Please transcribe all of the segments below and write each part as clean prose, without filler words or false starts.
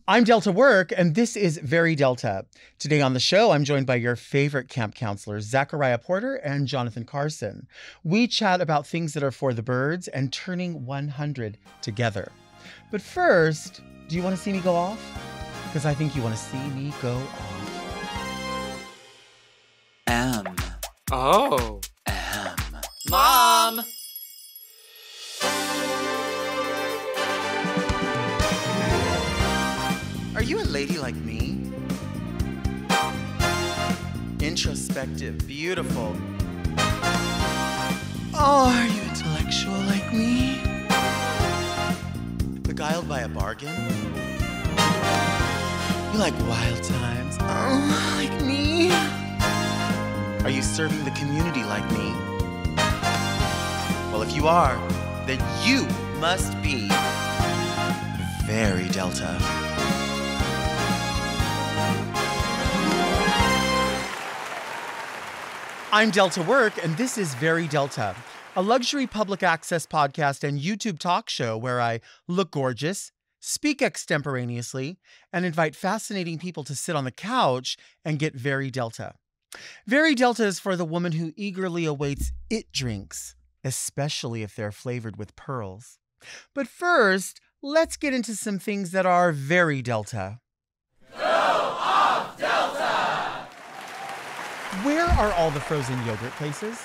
I'm Delta Work, and this is Very Delta. Today on the show, I'm joined by your favorite camp counselors, Zachariah Porter and Jonathan Carson. We chat about things that are for the birds and turning 100 together. But first, do you want to see me go off? Because I think you want to see me go off. M. Oh. M. Mom! Are you a lady like me? Introspective, beautiful. Oh, are you intellectual like me? Beguiled by a bargain? You like wild times? Oh, like me? Are you serving the community like me? Well, if you are, then you must be very Delta. I'm Delta Work, and this is Very Delta, a luxury public access podcast and YouTube talk show where I look gorgeous, speak extemporaneously, and invite fascinating people to sit on the couch and get very Delta. Very Delta is for the woman who eagerly awaits it drinks, especially if they're flavored with pearls. But first, let's get into some things that are very Delta. Where are all the frozen yogurt places?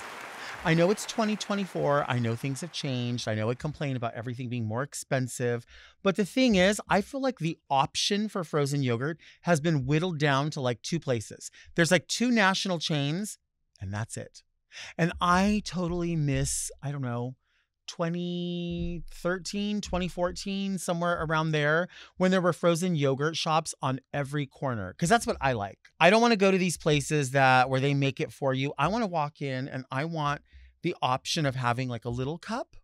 I know it's 2024. I know things have changed. I know I complain about everything being more expensive. But the thing is, I feel like the option for frozen yogurt has been whittled down to like two places. There's like two national chains, and that's it. And I totally miss, 2013, 2014, somewhere around there, when there were frozen yogurt shops on every corner. Because that's what I like. I don't want to go to these places where they make it for you. I want to walk in and I want the option of having like a little cup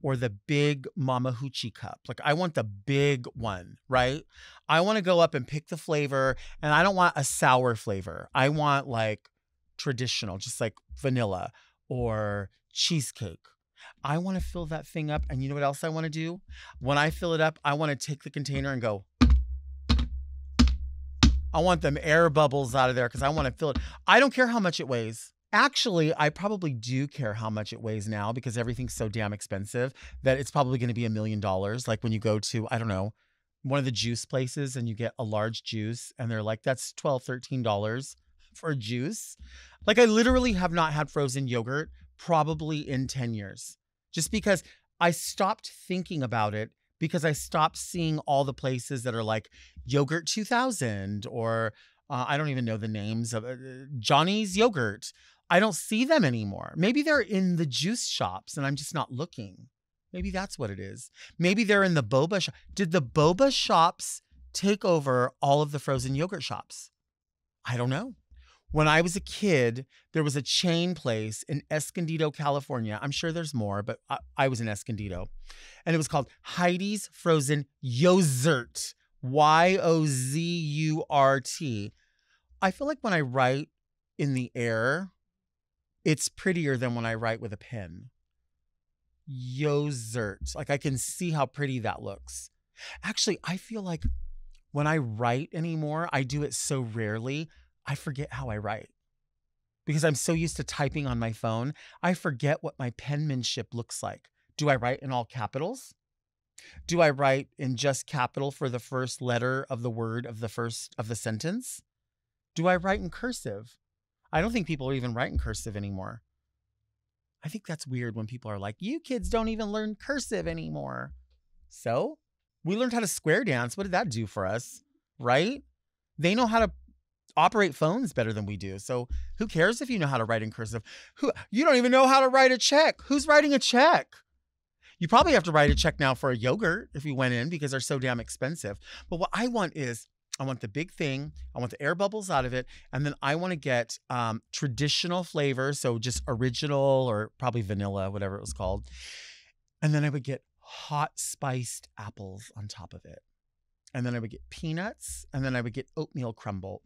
or the big Mama Hoochie cup. Like I want the big one, right? I want to go up and pick the flavor, and I don't want a sour flavor. I want like traditional, just like vanilla or cheesecake. I want to fill that thing up. And you know what else I want to do? When I fill it up, I want to take the container and go. I want them air bubbles out of there because I want to fill it. I don't care how much it weighs. Actually, I probably do care how much it weighs now because everything's so damn expensive that it's probably going to be $1 million. Like when you go to, one of the juice places and you get a large juice and they're like, that's $12, $13 for a juice. Like I literally have not had frozen yogurt probably in 10 years. Just because I stopped thinking about it because I stopped seeing all the places that are like Yogurt 2000 or I don't even know the names of Johnny's Yogurt. I don't see them anymore. Maybe they're in the juice shops and I'm just not looking. Maybe that's what it is. Maybe they're in the boba shop. Did the boba shops take over all of the frozen yogurt shops? I don't know. When I was a kid, there was a chain place in Escondido, California. I'm sure there's more, but I was in Escondido. And it was called Heidi's Frozen Yozert. Yozurt. I feel like when I write in the air, it's prettier than when I write with a pen. Yozert. Like I can see how pretty that looks. Actually, I feel like when I write anymore, I do it so rarely, I forget how I write because I'm so used to typing on my phone. I forget what my penmanship looks like. Do I write in all capitals? Do I write in just capital for the first letter of the word of the sentence? Do I write in cursive? I don't think people even write in cursive anymore. I think that's weird when people are like, you kids don't even learn cursive anymore. So we learned how to square dance. What did that do for us? Right? They know how to operate phones better than we do. So who cares if you know how to write in cursive? You don't even know how to write a check. Who's writing a check? You probably have to write a check now for a yogurt if you went in because they're so damn expensive. But what I want is, I want the big thing. I want the air bubbles out of it. And then I want to get traditional flavors. So just original or probably vanilla, whatever it was called. And then I would get hot spiced apples on top of it. And then I would get peanuts. And then I would get oatmeal crumble.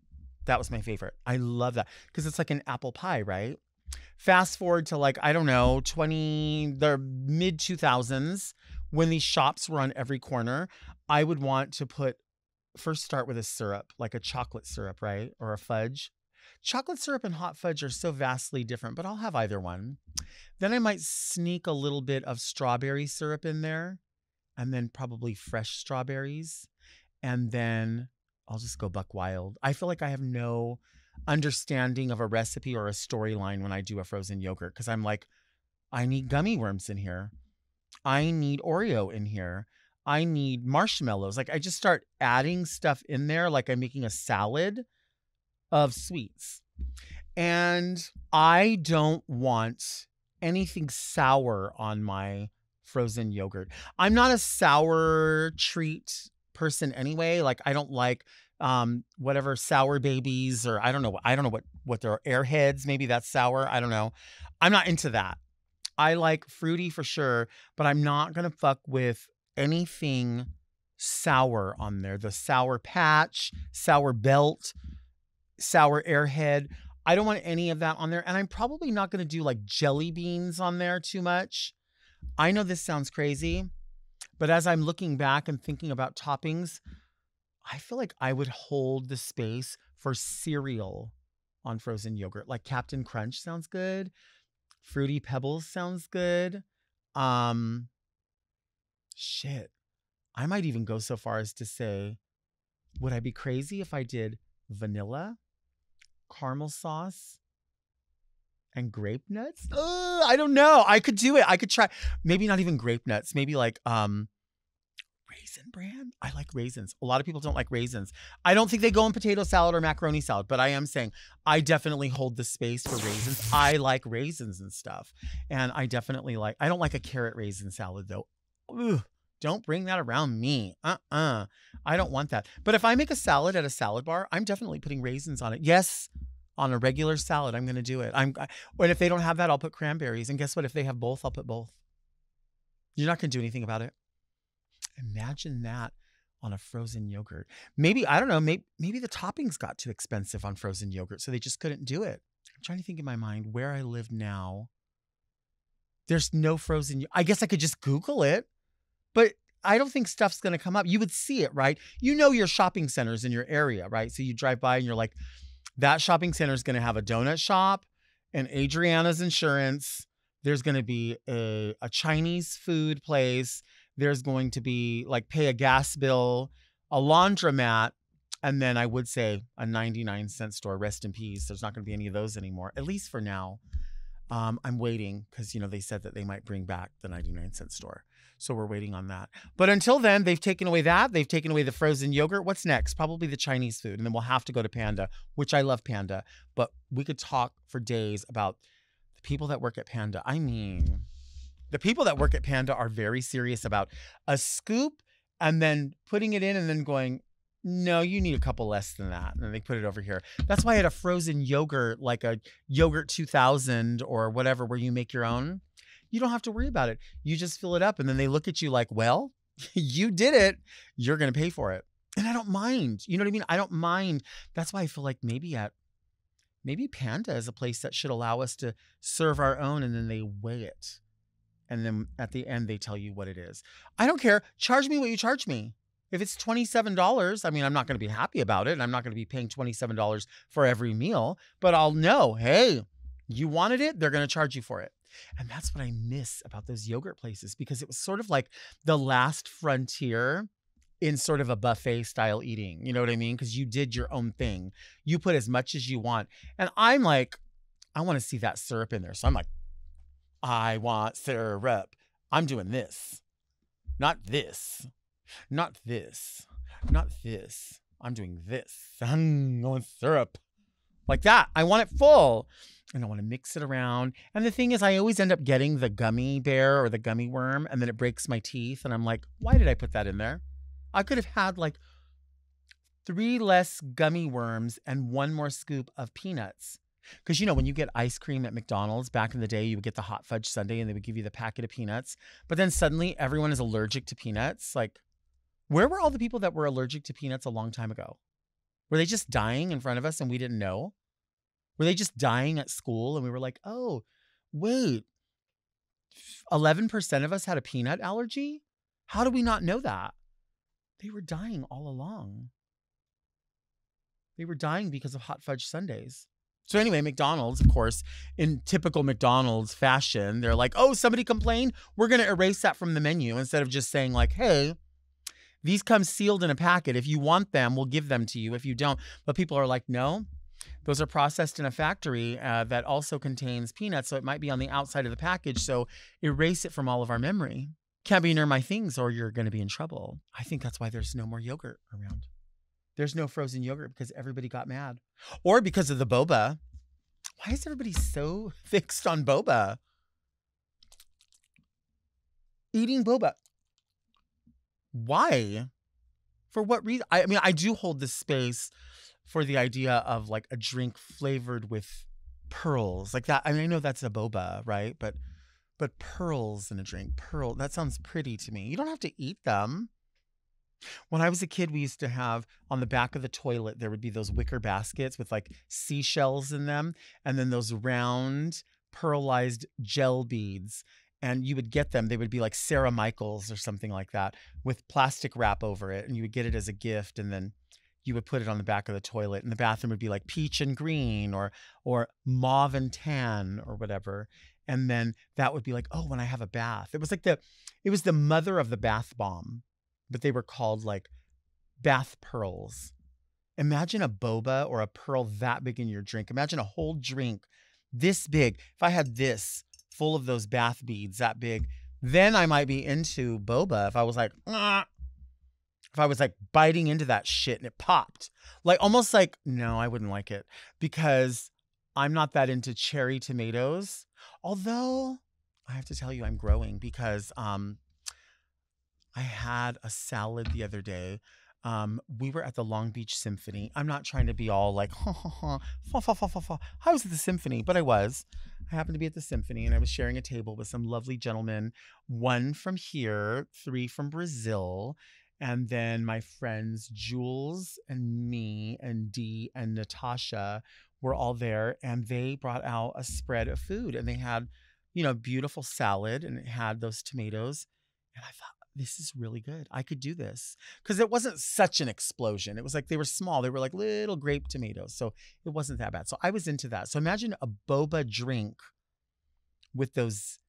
That was my favorite. I love that because it's like an apple pie, right? Fast forward to like, I don't know, the mid 2000s when these shops were on every corner. I would want to put first start with a syrup, like a chocolate syrup, right? Or a fudge. Chocolate syrup and hot fudge are so vastly different, but I'll have either one. Then I might sneak a little bit of strawberry syrup in there, and then probably fresh strawberries. And then I'll just go buck wild. I feel like I have no understanding of a recipe or a storyline when I do a frozen yogurt, because I'm like, I need gummy worms in here. I need Oreo in here. I need marshmallows. Like I just start adding stuff in there like I'm making a salad of sweets. And I don't want anything sour on my frozen yogurt. I'm not a sour treat person anyway. Like I don't like whatever sour babies, or I don't know what they're, airheads, maybe that's sour. I don't know. I'm not into that. I like fruity for sure, but I'm not going to fuck with anything sour on there. The Sour Patch, Sour Belt, Sour Airhead. I don't want any of that on there. And I'm probably not going to do like jelly beans on there too much. I know this sounds crazy, but as I'm looking back and thinking about toppings, I feel like I would hold the space for cereal on frozen yogurt. Like Captain Crunch sounds good. Fruity Pebbles sounds good. Shit. I might even go so far as to say, would I be crazy if I did vanilla, caramel sauce, and grape nuts? I don't know. I could do it. I could try. Maybe not even grape nuts. Maybe like Raisin Bran. I like raisins. A lot of people don't like raisins. I don't think they go in potato salad or macaroni salad, but I am saying I definitely hold the space for raisins. I like raisins and stuff. And I definitely like, I don't like a carrot raisin salad though. Ugh, don't bring that around me. I don't want that. But if I make a salad at a salad bar, I'm definitely putting raisins on it. Yes, on a regular salad, I'm going to do it. And if they don't have that, I'll put cranberries. And guess what? If they have both, I'll put both. You're not going to do anything about it. Imagine that on a frozen yogurt. Maybe, I don't know, maybe the toppings got too expensive on frozen yogurt, so they just couldn't do it. I'm trying to think in my mind where I live now. There's no frozen. I guess I could just Google it, but I don't think stuff's going to come up. You would see it, right? You know your shopping centers in your area, right? So you drive by and you're like, that shopping center is going to have a donut shop and Adriana's Insurance. There's going to be a Chinese food place. There's going to be like pay a gas bill, a laundromat, and then I would say a 99-cent store. Rest in peace. There's not going to be any of those anymore, at least for now. I'm waiting because, they said that they might bring back the 99-cent store. So we're waiting on that. But until then, they've taken away that. They've taken away the frozen yogurt. What's next? Probably the Chinese food. And then we'll have to go to Panda, which I love Panda. But we could talk for days about the people that work at Panda. I mean, the people that work at Panda are very serious about a scoop and then putting it in and then going, no, you need a couple less than that. And then they put it over here. That's why I had a frozen yogurt, like a Yogurt 2000 or whatever, where you make your own. You don't have to worry about it. You just fill it up and then they look at you like, well, you did it. You're going to pay for it. And I don't mind. You know what I mean? I don't mind. That's why I feel like maybe Panda is a place that should allow us to serve our own, and then they weigh it. And then at the end, they tell you what it is. I don't care. Charge me what you charge me. If it's $27, I mean, I'm not going to be happy about it. And I'm not going to be paying $27 for every meal, but I'll know, hey, you wanted it, they're going to charge you for it. And that's what I miss about those yogurt places, because it was sort of like the last frontier in sort of a buffet style eating. You know what I mean? Because you did your own thing. You put as much as you want. And I'm like, I want to see that syrup in there. So I'm like, I want syrup. I'm doing this, not this, not this, not this. I'm doing this. I'm going syrup like that. I want it full. And I want to mix it around. And the thing is, I always end up getting the gummy bear or the gummy worm, and then it breaks my teeth. And I'm like, why did I put that in there? I could have had like 3 less gummy worms and 1 more scoop of peanuts. Because, when you get ice cream at McDonald's back in the day, you would get the hot fudge sundae and they would give you the packet of peanuts. But then suddenly everyone is allergic to peanuts. Like, where were all the people that were allergic to peanuts a long time ago? Were they just dying in front of us and we didn't know? Were they just dying at school and we were like, oh, wait, 11% of us had a peanut allergy? How do we not know that? They were dying all along. They were dying because of hot fudge sundaes. So anyway, McDonald's, of course, in typical McDonald's fashion, they're like, oh, somebody complained? We're going to erase that from the menu instead of just saying like, hey, these come sealed in a packet. If you want them, we'll give them to you. If you don't. But people are like, no, those are processed in a factory that also contains peanuts. So it might be on the outside of the package. So erase it from all of our memory. Can't be near my things or you're going to be in trouble. I think that's why there's no more yogurt around. There's no frozen yogurt because everybody got mad. Or because of the boba. Why is everybody so fixed on boba? Eating boba. Why? For what reason? I mean, I do hold this space for the idea of like a drink flavored with pearls. Like that. I mean, I know that's a boba, right? But pearls in a drink. That sounds pretty to me. You don't have to eat them. When I was a kid, we used to have on the back of the toilet, there would be those wicker baskets with like seashells in them. And then those round pearlized gel beads. And you would get them. They would be like Sarah Michaels or something like that with plastic wrap over it. And you would get it as a gift. And then you would put it on the back of the toilet. And the bathroom would be like peach and green or mauve and tan or whatever. And then that would be like, oh, when I have a bath. It was the mother of the bath bomb. But they were called like bath pearls. Imagine a boba or a pearl that big in your drink. Imagine a whole drink this big. If I had this full of those bath beads that big, then I might be into boba. If I was like, biting into that shit and it popped. Like almost like, no, I wouldn't like it because I'm not that into cherry tomatoes. Although I have to tell you, I'm growing because, I had a salad the other day. We were at the Long Beach Symphony. I'm not trying to be all like, I was at the symphony, but I was. I happened to be at the symphony and I was sharing a table with some lovely gentlemen, 1 from here, 3 from Brazil. And then my friends Jules and me and Dee and Natasha were all there and they brought out a spread of food and they had, beautiful salad and it had those tomatoes. And I thought, this is really good. I could do this because it wasn't such an explosion. It was like they were small. They were like little grape tomatoes. So it wasn't that bad. So I was into that. So imagine a boba drink with those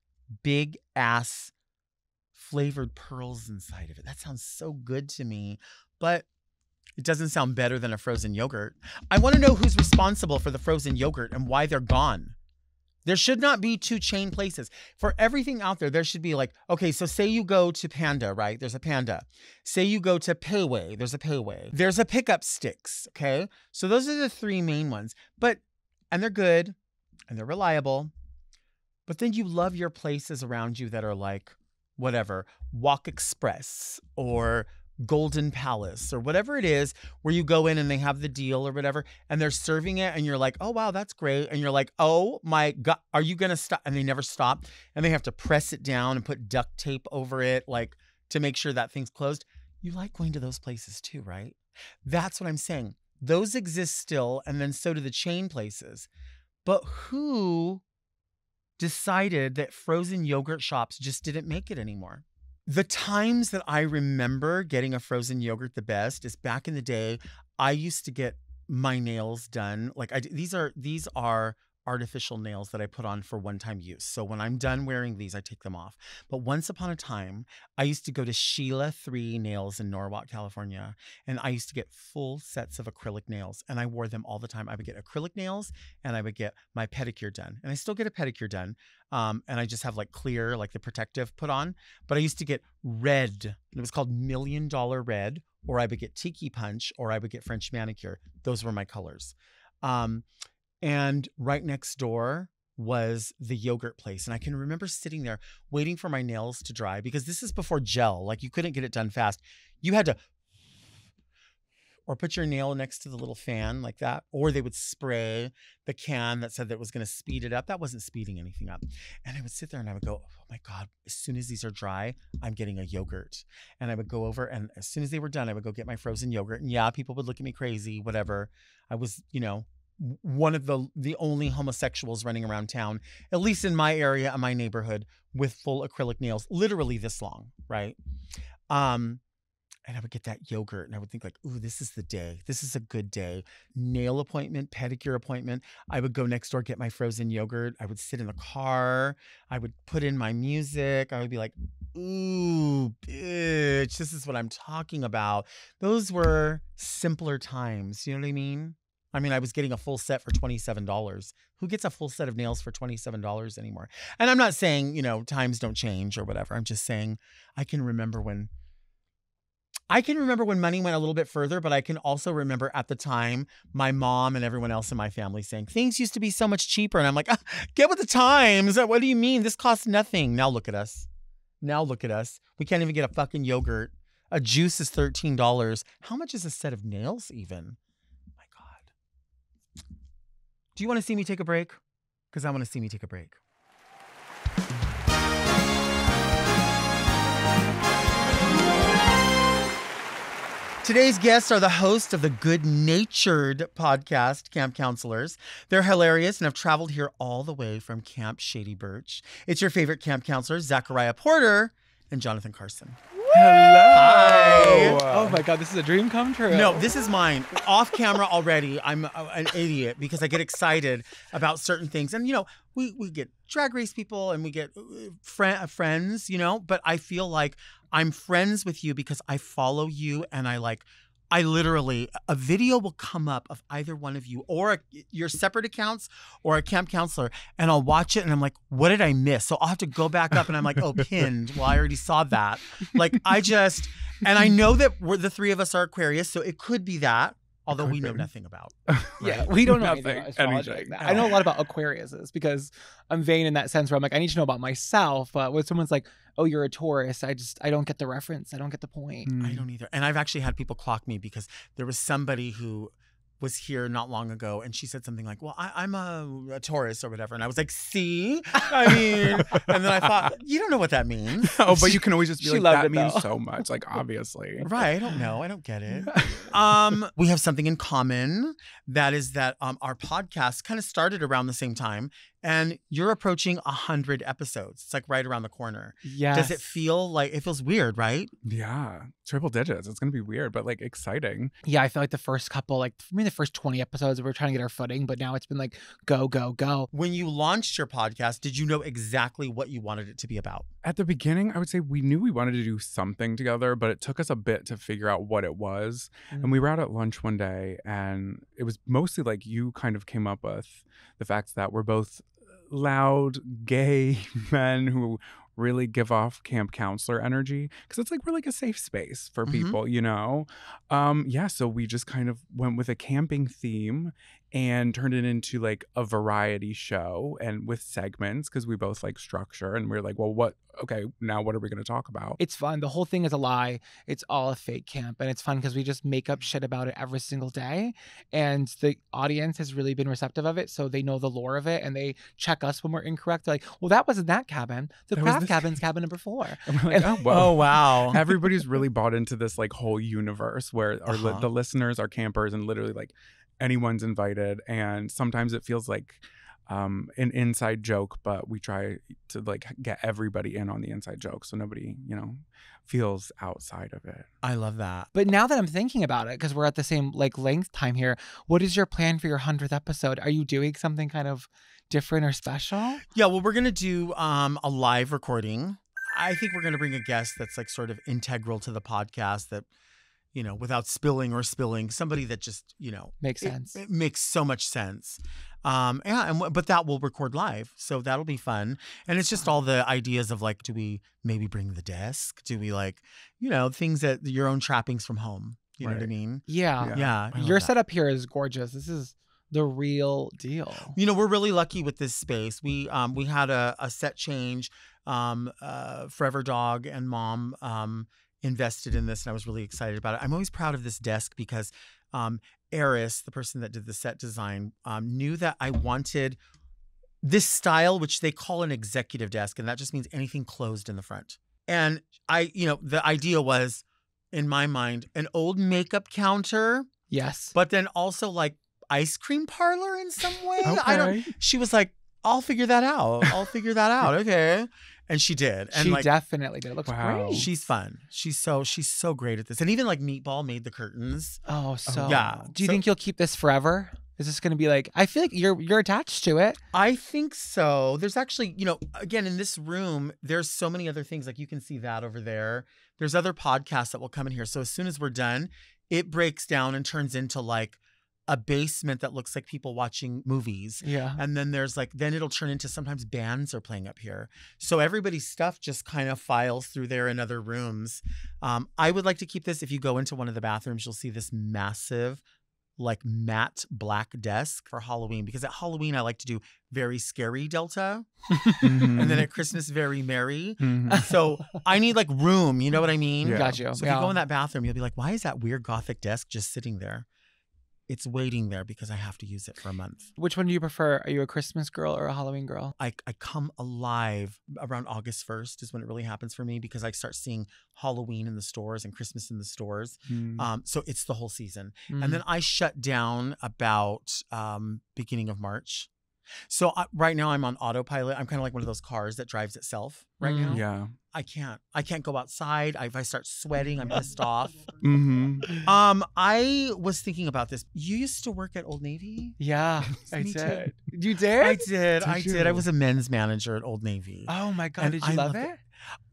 big ass flavored pearls inside of it. That sounds so good to me, but it doesn't sound better than a frozen yogurt. I want to know who's responsible for the frozen yogurt and why they're gone. There should not be 2 chain places. For everything out there, there should be like, okay, so say you go to Panda, right? There's a Panda. Say you go to Payway. There's a Payway. There's a Pickup Sticks, okay? So those are the 3 main ones. And they're good and they're reliable. But then you love your places around you that are like, whatever, Walk Express or Golden Palace or whatever it is where you go in and they have the deal or whatever and they're serving it and you're like, oh, wow, that's great. And you're like, oh my God, are you going to stop? And they never stop and they have to press it down and put duct tape over it, like to make sure that thing's closed. You like going to those places too, right? That's what I'm saying. Those exist still. And then so do the chain places. But who decided that frozen yogurt shops just didn't make it anymore? The times that I remember getting a frozen yogurt the best is back in the day. I used to get my nails done. Like these are artificial nails that I put on for one-time use. So when I'm done wearing these, I take them off. But once upon a time, I used to go to Sheila 3 Nails in Norwalk, California, and I used to get full sets of acrylic nails, and I wore them all the time. I would get acrylic nails, and I would get my pedicure done, and I still get a pedicure done, and I just have like clear, like the protective put on. But I used to get red, and it was called $1 Million Red, or I would get Tiki Punch, or I would get French Manicure. Those were my colors. And right next door was the yogurt place. And I can remember sitting there waiting for my nails to dry because this is before gel. Like you couldn't get it done fast. You had to or put your nail next to the little fan like that. Or they would spray the can that said that was going to speed it up. That wasn't speeding anything up. And I would sit there and I would go, oh my God, as soon as these are dry, I'm getting a yogurt. And I would go over and as soon as they were done, I would go get my frozen yogurt. And yeah, people would look at me crazy, whatever. I was, one of the only homosexuals running around town, at least in my area, in my neighborhood, with full acrylic nails, literally this long, right? and I would get that yogurt and I would think like, ooh, this is the day. This is a good day. Nail appointment, pedicure appointment. I would go next door, get my frozen yogurt. I would sit in the car. I would put in my music. I would be like, ooh, bitch, this is what I'm talking about. Those were simpler times. You know what I mean? I mean, I was getting a full set for $27. Who gets a full set of nails for $27 anymore? And I'm not saying, times don't change or whatever. I'm just saying I can remember when money went a little bit further, but I can also remember at the time my mom and everyone else in my family saying things used to be so much cheaper. And I'm like, get with the times. What do you mean? This costs nothing. Now look at us. We can't even get a fucking yogurt. A juice is $13. How much is a set of nails even? My God. Do you want to see me take a break? Because I want to see me take a break. Today's guests are the hosts of the Good Natured podcast, Camp Counselors. They're hilarious and have traveled here all the way from Camp Shady Birch. It's your favorite camp counselors, Zachariah Porter and Jonathan Carson. Hello. Hi. Oh my God, this is a dream come true. No, this is mine. Off camera already, I'm an idiot because I get excited about certain things. And, we get drag race people and we get friends, but I feel like I'm friends with you because I follow you and I literally, a video will come up of either one of you or your separate accounts or a camp counselor, and I'll watch it and I'm like, what did I miss? So I'll have to go back up and I'm like, oh, pinned. Well, I already saw that. And I know that the three of us are Aquarius, so it could be that. Although we know nothing about. Right? Yeah, we don't know anything about astrology. I know a lot about Aquariuses because I'm vain in that sense where I'm like, I need to know about myself. But when someone's like, oh, you're a Taurus, I don't get the reference. I don't get the point. I don't either. And I've actually had people clock me because there was somebody who was here not long ago and she said something like, well, I'm a Taurus or whatever. And I was like, see? And then I thought, you don't know what that means. Oh, but you can always just be She like, loved that it, means though. so much. Like, obviously. Right. I don't know. I don't get it. We have something in common. That is that our podcast kind of started around the same time. And you're approaching 100 episodes. It's like right around the corner. Yes. Does it feel like, it feels weird, right? Yeah. Triple digits. It's going to be weird, but exciting. Yeah, I feel like the first couple, for me, the first 20 episodes, we were trying to get our footing, but now it's been like, go, go, go. When you launched your podcast, did you know exactly what you wanted it to be about? At the beginning, I would say we knew we wanted to do something together, but it took us a bit to figure out what it was. And we were out at lunch one day, and it was mostly like you kind of came up with the fact that we're both loud, gay men who really give off camp counselor energy because it's we're a safe space for people, so we just kind of went with a camping theme and turned it into a variety show and with segments because we both like structure, and we're like, well, now what are we going to talk about? It's fun. The whole thing is a lie. It's all a fake camp. And it's fun because we just make up shit about it every single day. And the audience has really been receptive of it. So they know the lore of it and they check us when we're incorrect. They're like, well, that wasn't that cabin. The craft cabin's cabin number 4. And we're like, Oh, wow. Everybody's really bought into this whole universe where the listeners are campers and literally anyone's invited. And sometimes it feels like an inside joke, but we try to get everybody in on the inside joke so nobody feels outside of it. I love that. But now that I'm thinking about it, because we're at the same length time here, what is your plan for your 100th episode? Are you doing something kind of different or special? Yeah, well, we're going to do a live recording. I think we're going to bring a guest that's sort of integral to the podcast that, without spilling, somebody that just, Makes sense. It makes so much sense. But that will record live. So that'll be fun. And it's just all the ideas of do we maybe bring the desk? Do we things that your own trappings from home? You know what I mean? Yeah. Yeah. Your setup here is gorgeous. This is the real deal. We're really lucky with this space. We had a set change. Forever Dog and Mom invested in this, and I was really excited about it. I'm always proud of this desk because Eris, the person that did the set design, knew that I wanted this style, which they call an executive desk, and that just means anything closed in the front. And the idea was, in my mind, an old makeup counter. Yes. But then also ice cream parlor in some way. Okay. She was like, I'll figure that out. Okay. And she did. And She like definitely did. It looks Wow. great. she's fun. She's so great at this. And even like Meatball made the curtains. Oh, so yeah. Do you So- think you'll keep this forever? Is this going to be like? I feel like you're attached to it. I think so. There's actually, again, in this room, there's so many other things. Like you can see that over there. There's other podcasts that will come in here. So as soon as we're done, it breaks down and turns into like a basement that looks like people watching movies. Yeah. And then then it'll turn into sometimes bands are playing up here. So everybody's stuff just kind of files through there in other rooms. I would like to keep this. If you go into one of the bathrooms, you'll see this massive like matte black desk for Halloween, because at Halloween I like to do very scary Delta Mhm. and then at Christmas very merry. Mhm. So I need like room, you know what I mean? Yeah. Got you. So if you go in that bathroom, you'll be like, why is that weird gothic desk just sitting there? It's waiting there because I have to use it for a month. Which one do you prefer? Are you a Christmas girl or a Halloween girl? I come alive around August 1st is when it really happens for me, because I start seeing Halloween in the stores and Christmas in the stores. Mm. So it's the whole season. Mm. And then I shut down about beginning of March. So right now I'm on autopilot. I'm kind of like one of those cars that drives itself right now. Yeah. I can't go outside. If I start sweating, I'm pissed off. Mm-hmm. I was thinking about this. You used to work at Old Navy? Yeah, I Me too. did. You did? I did. I Did did. I you? was a men's manager at Old Navy. Oh my God, And did you I love loved it?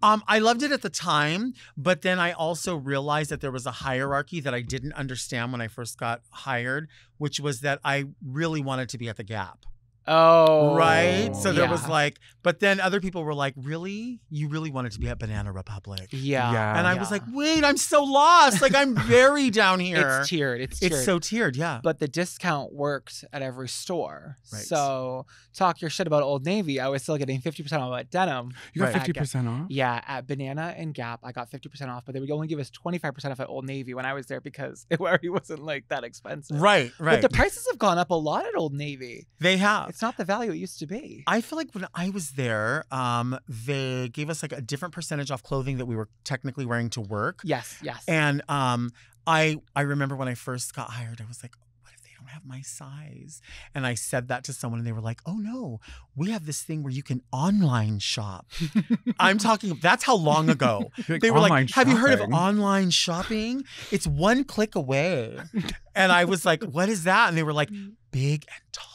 I loved it at the time, but then I also realized that there was a hierarchy that I didn't understand when I first got hired, which was that I really wanted to be at the Gap. Oh. Right? So there was yeah. like, but then other people were like, really? You really wanted to be at Banana Republic? Yeah. Yeah. And I was like, wait, I'm so lost. Like I'm very down here. It's tiered. It's tiered. It's so tiered, yeah. But the discount worked at every store. Right. So talk your shit about Old Navy. I was still getting 50% off at denim. You got Right. 50% off? Yeah, at Banana and Gap, I got 50% off, but they would only give us 25% off at Old Navy when I was there because it already wasn't like that expensive. Right, right. But the prices have gone up a lot at Old Navy. They have. It's not the value it used to be. I feel like when I was there, they gave us like a different percentage off clothing that we were technically wearing to work. Yes, yes. And I remember when I first got hired, I was like, what if they don't have my size? And I said that to someone and they were like, oh no, we have this thing where you can online shop. I'm talking, that's how long ago. Like, They were like, online have you heard of shopping? online shopping? It's one click away. And I was like, what is that? And they were like, big and tall.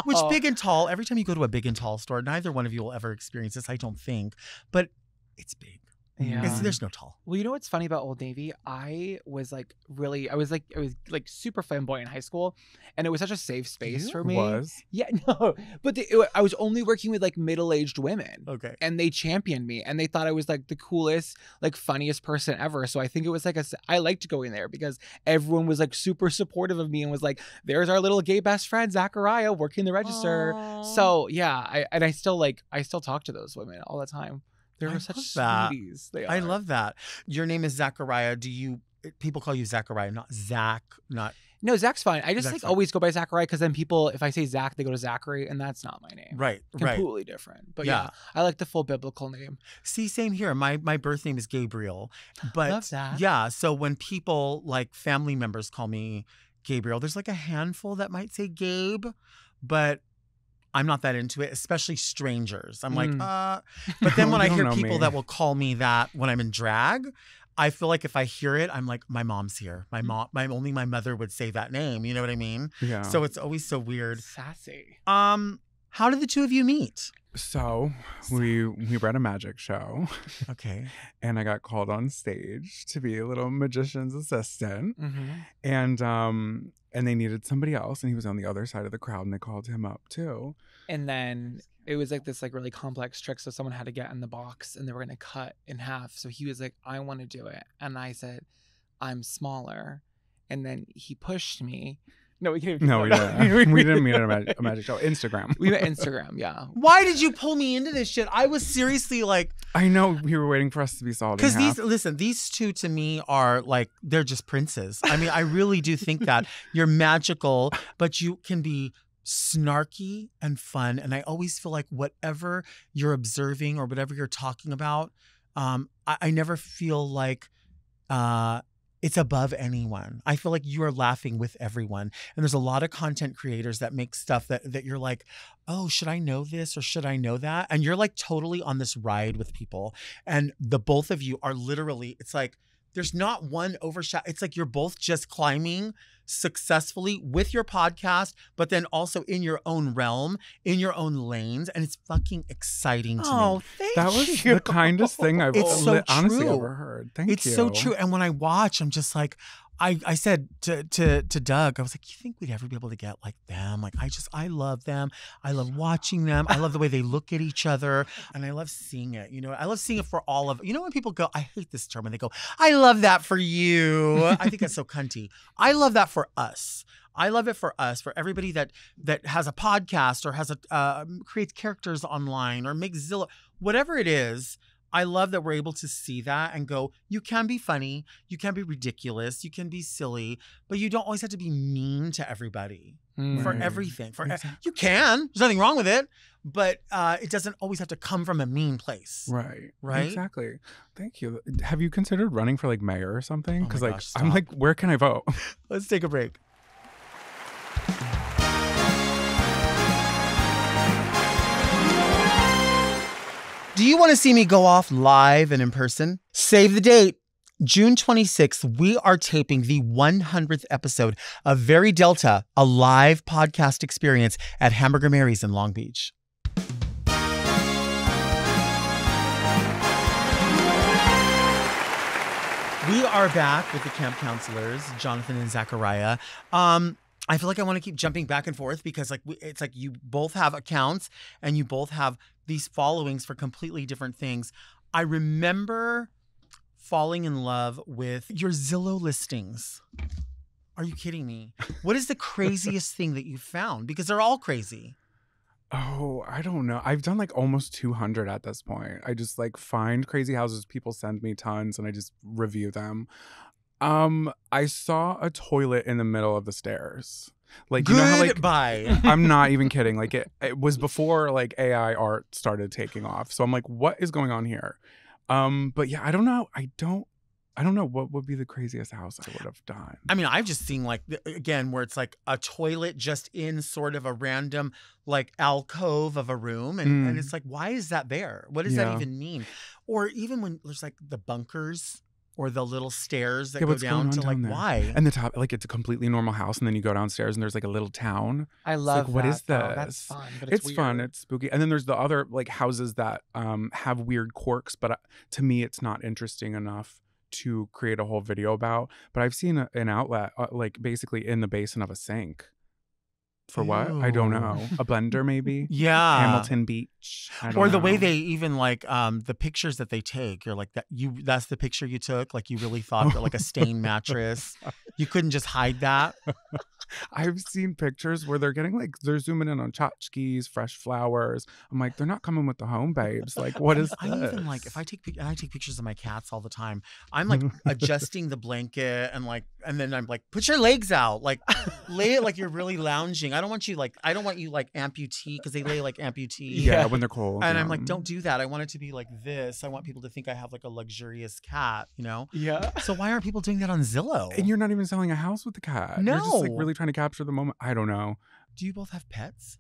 Which big and tall, every time you go to a big and tall store, neither one of you will ever experience this, I don't think. But it's big. Yeah. There's no tall. Well, you know what's funny about Old Navy? I was like super flamboyant in high school, and it was such a safe space for me. Was? Yeah, no, but I was only working with like middle-aged women. Okay. And they championed me, and they thought I was like the coolest, like funniest person ever. So I think it was like I liked going there because everyone was like super supportive of me and was like, "There's our little gay best friend Zachariah working the register." Aw. So yeah, I still talk to those women all the time. They I were such love that. sweeties. They I are. love that. Your name is Zachariah. People call you Zachariah, not Zach, not. No, Zach's fine. I just Zach's like fine. always go by Zachariah because then people, if I say Zach, they go to Zachary, and that's not my name. Right, right. Completely different. But Yeah. yeah, I like the full biblical name. See, same here. My birth name is Gabriel. But Love that. yeah, so when people like family members call me Gabriel, there's like a handful that might say Gabe, but I'm not that into it, especially strangers. I'm like, But then when I You don't hear know people me. that will call me that when I'm in drag, I feel like if I hear it, I'm like, my mom's here. Only my mother would say that name. You know what I mean? Yeah. So it's always so weird. Sassy. How did the two of you meet? So we were at a magic show, Okay. and I got called on stage to be a little magician's assistant, Mm-hmm. and they needed somebody else, and he was on the other side of the crowd, and they called him up too. And then it was like this like really complex trick. So someone had to get in the box and they were going to cut in half. So he was like, I want to do it. And I said, I'm smaller. And then he pushed me. No, we can't. No, we didn't. We didn't meet at a magic show. Instagram. We met Instagram, yeah. Why did you pull me into this shit? I was seriously like, I know you were waiting for us to be solid. because these two to me are like, they're just princes. I mean, I really do think that you're magical, but you can be snarky and fun. And I always feel like whatever you're observing or whatever you're talking about, I never feel like It's above anyone. I feel like you are laughing with everyone. And there's a lot of content creators that make stuff that you're like, oh, should I know this or should I know that? And you're like totally on this ride with people. And the both of you are literally, it's like, there's not one overshadow. It's like you're both just climbing successfully with your podcast, but then also in your own realm, in your own lanes. And it's fucking exciting to me. Thank That was you. the kindest thing I've It's so honestly true. ever heard. Thank you. It's so true. And when I watch, I'm just like, I said to Doug, I was like, you think we'd ever be able to get like them? Like, I love them. I love watching them. I love the way they look at each other. And I love seeing it. You know, I love seeing it for all of, you know, when people go, I hate this term, when they go, I love that for you. I think that's so cunty. I love that for us. I love it for us, for everybody that has a podcast or has creates characters online or makes Zillow, whatever it is. I love that we're able to see that and go, you can be funny, you can be ridiculous, you can be silly, but you don't always have to be mean to everybody for everything. You can, there's nothing wrong with it, but it doesn't always have to come from a mean place. Right. Right? Exactly. Thank you. Have you considered running for like mayor or something? Oh my Because like gosh, I'm stop. like, where can I vote? Let's take a break. Do you want to see me go off live and in person? Save the date. June 26th, we are taping the 100th episode of Very Delta, a live podcast experience at Hamburger Mary's in Long Beach. We are back with the camp counselors, Jonathan and Zachariah. I feel like I want to keep jumping back and forth because it's like you both have accounts and you both have these followings for completely different things. I remember falling in love with your Zillow listings. Are you kidding me? What is the craziest thing that you found? Because they're all crazy. Oh, I don't know. I've done like almost 200 at this point. I just like find crazy houses. People send me tons and I just review them. I saw a toilet in the middle of the stairs. Like, you know how like Goodbye. I'm not even kidding. Like it was before like AI art started taking off. So I'm like, what is going on here? But yeah, I don't know. I don't know what would be the craziest house I would have done. I mean, I've just seen like, again, where it's like a toilet just in sort of a random like alcove of a room. And it's like, why is that there? What does that even mean? Or even when there's like the bunkers or the little stairs that go what's down going to on like, down there? why? And the top, like it's a completely normal house, and then you go downstairs and there's like a little town. I love what that, is though. this? That's fun, but It's weird. fun. It's spooky. And then there's the other like houses that have weird quirks, but to me, it's not interesting enough to create a whole video about. But I've seen an outlet like basically in the basin of a sink. For what? I don't know. A blender maybe? Yeah. Hamilton Beach. I don't Or the know. way they even like the pictures that they take, you're like that's the picture you took. Like you really thought that like a stained mattress. You couldn't just hide that. I've seen pictures where they're getting like they're zooming in on tchotchkes, fresh flowers. I'm like, they're not coming with the home babes. Like, what is I this? even like if I take pictures of my cats all the time. I'm like adjusting the blanket and then I'm like, put your legs out, like lay it like you're really lounging. I don't want you like amputee because they lay like amputee. Yeah, when they're cold. And yeah. I'm like, don't do that. I want it to be like this. I want people to think I have like a luxurious cat, you know? Yeah. So why aren't people doing that on Zillow? And you're not even selling a house with the cat. You're just like No. really trying to capture the moment. I don't know. Do you both have pets?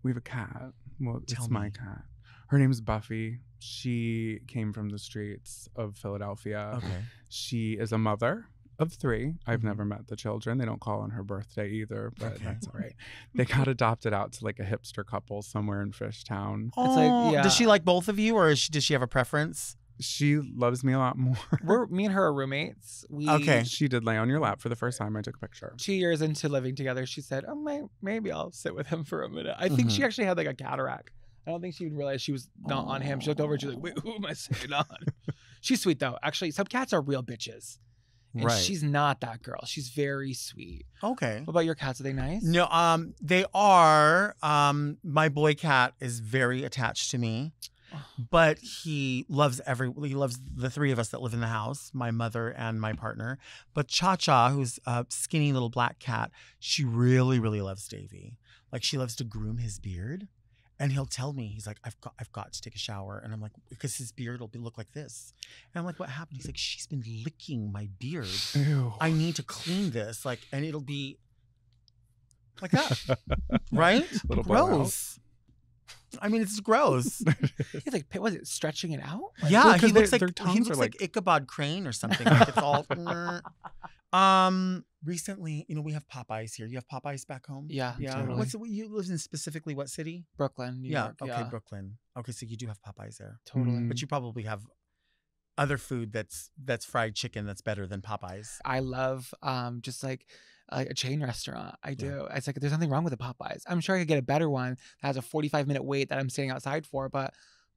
We have a cat. Well, Tell it's my me. cat. Her name's Buffy. She came from the streets of Philadelphia. Okay. She is a mother of 3. I've Mhm. never met the children. They don't call on her birthday either, but Okay. that's all right. They got adopted out to like a hipster couple somewhere in Fishtown. Oh, yeah. Does she like both of you or does she have a preference? She loves me a lot more. Me and her are roommates. Okay. She did lay on your lap for the first time. I took a picture. 2 years into living together, she said, "Oh, maybe I'll sit with him for a minute." I think she actually had like a cataract. I don't think she even realized she was not on him. She looked over and she was like, "Wait, who am I sitting on?" She's sweet though. Actually, some cats are real bitches, and Right. she's not that girl. She's very sweet. Okay. What about your cats? Are they nice? No, they are. My boy cat is very attached to me, but he loves the 3 of us that live in the house, my mother and my partner. But Cha-Cha, who's a skinny little black cat, she really, really loves Davy. Like she loves to groom his beard. And he'll tell me, he's like, I've got to take a shower. And I'm like, because his beard will look like this. And I'm like, what happened? He's like, she's been licking my beard. Ew. I need to clean this. Like, and it'll be like that. Right? Little blowout. Gross. I mean, it's gross. He's like, was it stretching it out? Like, Yeah, well, he 'cause looks their like tongues he are looks like- like Ichabod Crane or something. Like it's all. Recently, we have Popeyes here. You have Popeyes back home? Yeah, Yeah. totally. What's you live in specifically what city? Brooklyn, New yeah. York. Okay, Yeah, Brooklyn. Okay, so you do have Popeyes there, totally. Mm. but you probably have other food that's fried chicken that's better than Popeyes. I love just like a chain restaurant. I Yeah. do. It's like there's nothing wrong with the Popeyes. I'm sure I could get a better one that has a 45-minute wait that I'm standing outside for, but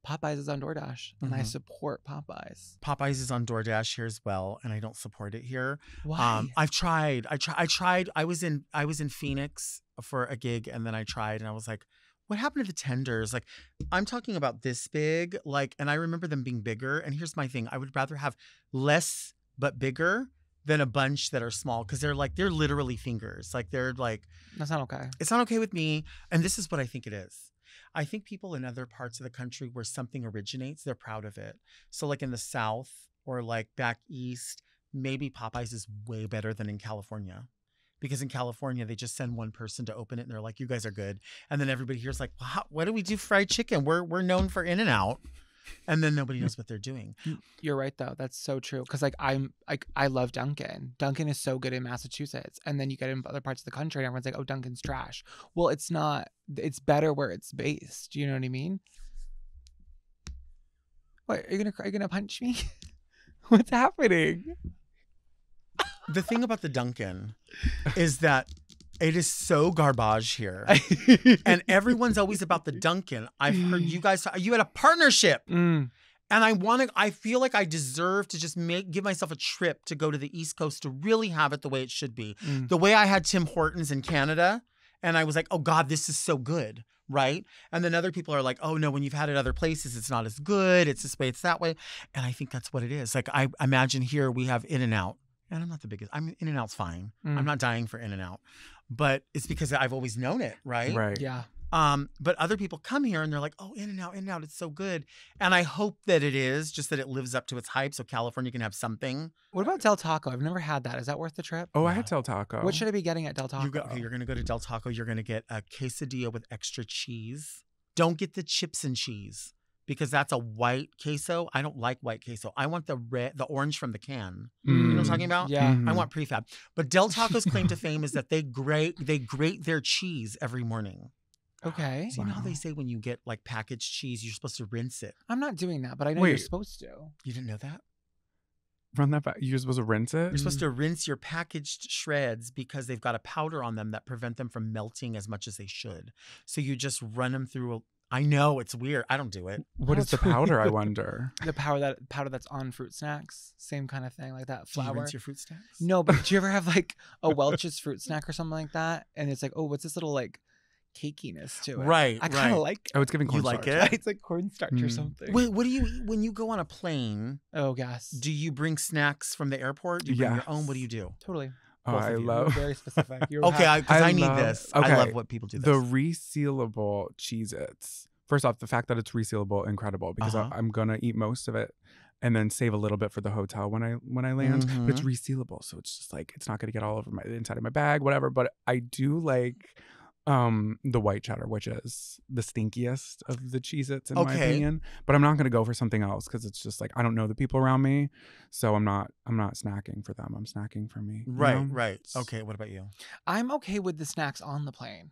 Popeyes is on DoorDash, and I Mhm. support Popeyes. Popeyes is on DoorDash here as well, and I don't support it here. Why? I've tried. I tried. I was in Phoenix for a gig, and then I tried, and I was like, what happened to the tenders? Like, I'm talking about this big, like, and I remember them being bigger. And here's my thing: I would rather have less but bigger than a bunch that are small, because they're literally fingers. Like they're like, That's not okay. it's not okay with me. And this is what I think it is. I think people in other parts of the country where something originates, they're proud of it. So like in the South or like back East, maybe Popeyes is way better than in California. Because in California, they just send one person to open it and they're like, you guys are good. And then everybody here's like, wow, what do we do fried chicken? We're known for In-N-Out. And then nobody knows what they're doing. You're right though. That's so true. Because I love Dunkin'. Dunkin' is so good in Massachusetts, and then you get in other parts of the country, and everyone's like, "Oh, Dunkin's trash." Well, it's not. It's better where it's based. Do you know what I mean? What are you gonna punch me? What's happening? The thing about the Dunkin' is that it is so garbage here. And everyone's always about the Dunkin'. I've heard you guys, you had a partnership. Mm. And I feel like I deserve to just give myself a trip to go to the East Coast to really have it the way it should be. Mm. The way I had Tim Hortons in Canada. And I was like, oh God, this is so good. Right. And then other people are like, oh no, when you've had it other places, it's not as good. It's this way, it's that way. And I think that's what it is. Like I imagine here we have In-N-Out. And I'm not the biggest. In-N-Out's fine. Mm. I'm not dying for In-N-Out. But it's because I've always known it, right? Right. Yeah. But other people come here and they're like, oh, In-N-Out, it's so good. And I hope that it is, just that it lives up to its hype so California can have something. What about Del Taco? I've never had that. Is that worth the trip? Oh, I Yeah. had Del Taco. What should I be getting at Del Taco? You're going to go to Del Taco. You're going to get a quesadilla with extra cheese. Don't get the chips and cheese because that's a white queso. I don't like white queso. I want the orange from the can. You know what I'm talking about? Yeah. Mhm. I want prefab. But Del Taco's claim to fame is that they grate their cheese every morning. Okay. So you know how Wow. they say when you get like packaged cheese, you're supposed to rinse it. I'm not doing that, but I know you're Wait. supposed to. You didn't know that? Run that back. You're supposed to rinse it? You're supposed to rinse your packaged shreds because they've got a powder on them that prevent them from melting as much as they should. So you just run them through I know it's weird. I don't do it. What is the powder, I wonder? The powder that's on fruit snacks, same kind of thing, like that Do you flour. rinse your fruit snacks? No, but do you ever have like a Welch's fruit snack or something like that? And it's like, oh, what's this little like cakiness to it? Right, I kind of right. like Oh, it's giving You cornstarch. like it? It's like cornstarch or Mm. something. Wait, what do you when you go on a plane? Oh, yes. Do you bring snacks from the airport? Do you bring your own? Yes. What do you do? Totally. Oh, Both I of you. You're love very specific. You're Okay, because I need love- this. okay. I love what people do. This. the resealable Cheez-Its. First off, the fact that it's resealable, incredible, because Uh-huh. I'm gonna eat most of it and then save a little bit for the hotel when I land. But it's resealable, so it's just like it's not gonna get all over the inside of my bag, whatever. But I do like the white cheddar, which is the stinkiest of the Cheez-Its in my Okay. opinion. But I'm not gonna go for something else because it's just like I don't know the people around me, so I'm not snacking for them. I'm snacking for me. you Right, know? right. Okay, what about you? I'm okay with the snacks on the plane.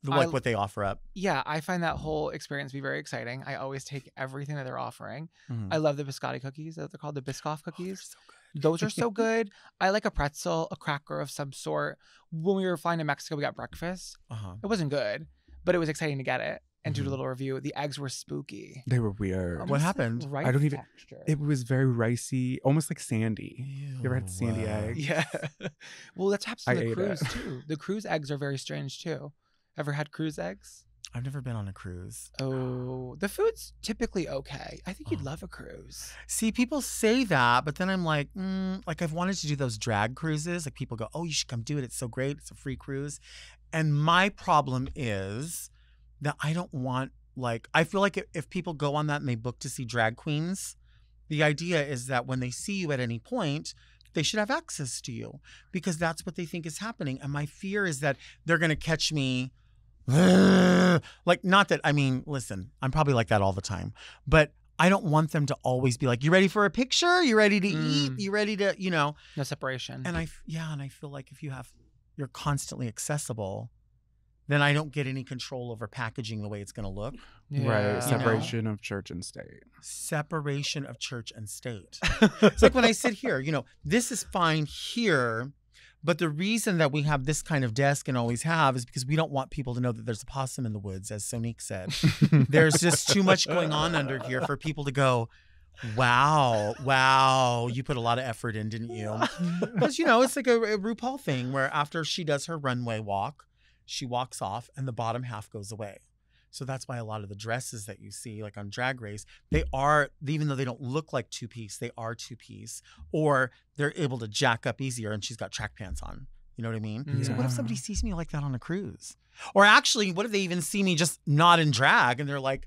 Like what they offer up. Yeah, I find that whole experience to be very exciting. I always take everything that they're offering. Mhm. I love the biscotti cookies. They're called the Biscoff Oh, they're cookies. so good. Those are so good. I like a pretzel, a cracker of some sort. When we were flying to Mexico, we got breakfast. Uh-huh. It wasn't good, but it was exciting to get it and do a Mhm. little review. The eggs were spooky. They were weird. What Almost happened? Like rice I don't even- texture. It was very ricey, almost like sandy. You ever had sandy Ew. eggs? Yeah. Well, that's happens to I the ate cruise it. too. The cruise eggs are very strange too. Ever had cruise eggs? I've never been on a cruise. Oh, the food's typically okay. I think you'd Oh. love a cruise. See, people say that, but then I'm like, like I've wanted to do those drag cruises. Like people go, oh, you should come do it. It's so great. It's a free cruise. And my problem is that I don't want like, I feel like if people go on that and they book to see drag queens, the idea is that when they see you at any point, they should have access to you because that's what they think is happening. And my fear is that they're going to catch me. Like, not that, I mean, listen, I'm probably like that all the time, but I don't want them to always be like, you ready for a picture? You ready to eat? You ready to, you know? No separation. And I feel like if you're constantly accessible, then I don't get any control over packaging the way it's going to look. Right. Separation of church and state. Separation of church and state. It's like when I sit here, you know, this is fine here, but the reason that we have this kind of desk and always have is because we don't want people to know that there's a possum in the woods, as Sonique said. There's just too much going on under here for people to go, wow, you put a lot of effort in, didn't you? Because, you know, it's like a RuPaul thing where after she does her runway walk, she walks off and the bottom half goes away. So that's why a lot of the dresses that you see, like on Drag Race, they are, even though they don't look like two-piece, they are two-piece. Or they're able to jack up easier and she's got track pants on. You know what I mean? Yeah. So what if somebody sees me like that on a cruise? Or actually, what if they even see me just not in drag and they're like,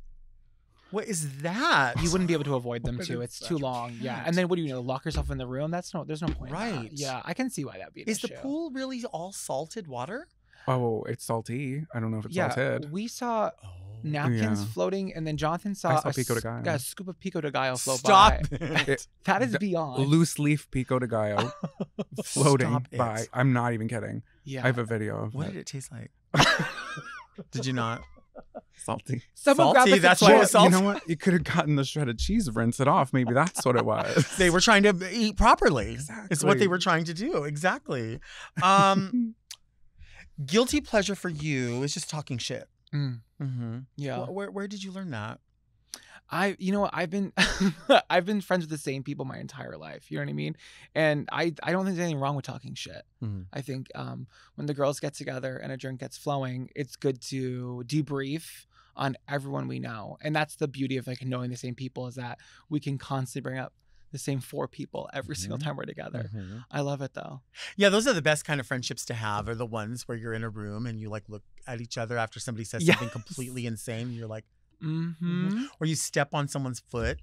what is that? You wouldn't be able to avoid them too. It's too long. Yeah. And then what do you know? Lock yourself in the room? There's no point. Right. In that. Yeah. I can see why that'd be an Is issue. the pool really all salted water? Oh, it's salty. I don't know if it's salted. We saw napkins floating, and then Jonathan I saw saw pico de gallo. a scoop of pico de gallo float Stop by. it. That is beyond. Loose leaf pico de gallo floating Stop it. by. I'm not even kidding. Yeah. I have a video of What it. did it taste like? Did you not? Salty. Someone grab Salty, us a that's chip. why it was salty. You know what? You could have gotten the shredded cheese, rinse it off. Maybe that's what it was. They were trying to eat properly. Exactly. It's what they were trying to do. Exactly. Guilty pleasure for you is just talking shit. Mm-hmm. Yeah. Where did you learn that? You know what, I've been I've been friends with the same people my entire life. You know what I mean? And I don't think there's anything wrong with talking shit. Mm-hmm. I think when the girls get together and a drink gets flowing, it's good to debrief on everyone we know. And that's the beauty of like knowing the same people, is that we can constantly bring up the same 4 people every single time we're together. I love it though. Yeah, those are the best kind of friendships to have, are the ones where you're in a room and you like look at each other after somebody says something completely insane. And you're like, or you step on someone's foot,